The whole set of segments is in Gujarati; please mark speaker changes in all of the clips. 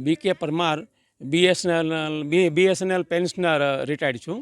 Speaker 1: BK Parmar BSNL pensioner retired છું.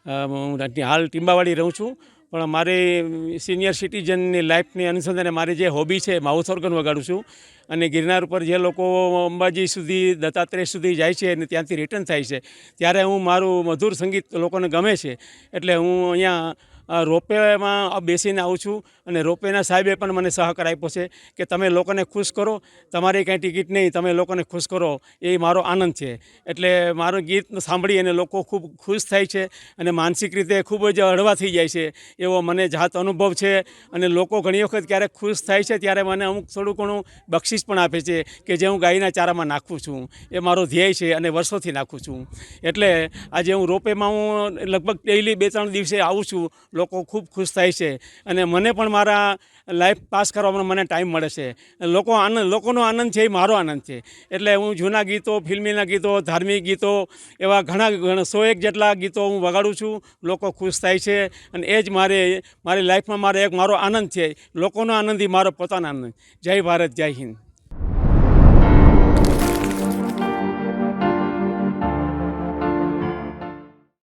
Speaker 1: હું હાલ ટીંબાવાડી રહું છું, પણ મારી સિનિયર સિટીઝનની લાઈફની અનુસંધાને મારી જે હોબી છે માઉથ ઓર્ગન વગાડું છું. અને ગિરનાર ઉપર જે લોકો અંબાજી સુધી દત્તાત્રેય સુધી જાય છે અને ત્યાંથી રિટર્ન થાય છે ત્યારે હું મારું મધુર સંગીત લોકોને ગમે છે એટલે હું અહીંયા રોપવેમાં બેસીને આવું છું. અને રોપવેના સાહેબે પણ મને સહકાર આપ્યો છે કે તમે લોકોને ખુશ કરો, તમારી કાંઈ ટિકિટ નહીં, તમે લોકોને ખુશ કરો, એ મારો આનંદ છે. એટલે મારું ગીત સાંભળી અને લોકો ખૂબ ખુશ થાય છે અને માનસિક રીતે ખૂબ જ હળવા થઈ જાય છે એવો મને જાત અનુભવ છે. અને લોકો ઘણી વખત ક્યારેક ખુશ થાય છે ત્યારે મને અમુક થોડું ઘણું બક્ષિસ પણ આપે છે કે જે હું ગાયના ચારામાં નાખું છું. એ મારો ધ્યેય છે અને વર્ષોથી નાખું છું. એટલે આજે હું રોપવેમાં હું લગભગ ડેઈલી 2-3 દિવસે આવું છું. લોકો ખૂબ ખુશ થાય છે અને મને પણ મારા લાઈફ પાસ કરવામાં મને ટાઈમ મળે છે. લોકોનો આનંદ છે એ મારો આનંદ છે. એટલે હું જૂના ગીતો, ફિલ્મીના ગીતો, ધાર્મિક ગીતો એવા ઘણા 100 જેટલા ગીતો હું વગાડું છું. લોકો ખુશ થાય છે અને એ જ મારી લાઈફમાં મારો આનંદ છે. લોકોનો આનંદ એ મારો પોતાનો આનંદ. જય ભારત, જય હિન્દ.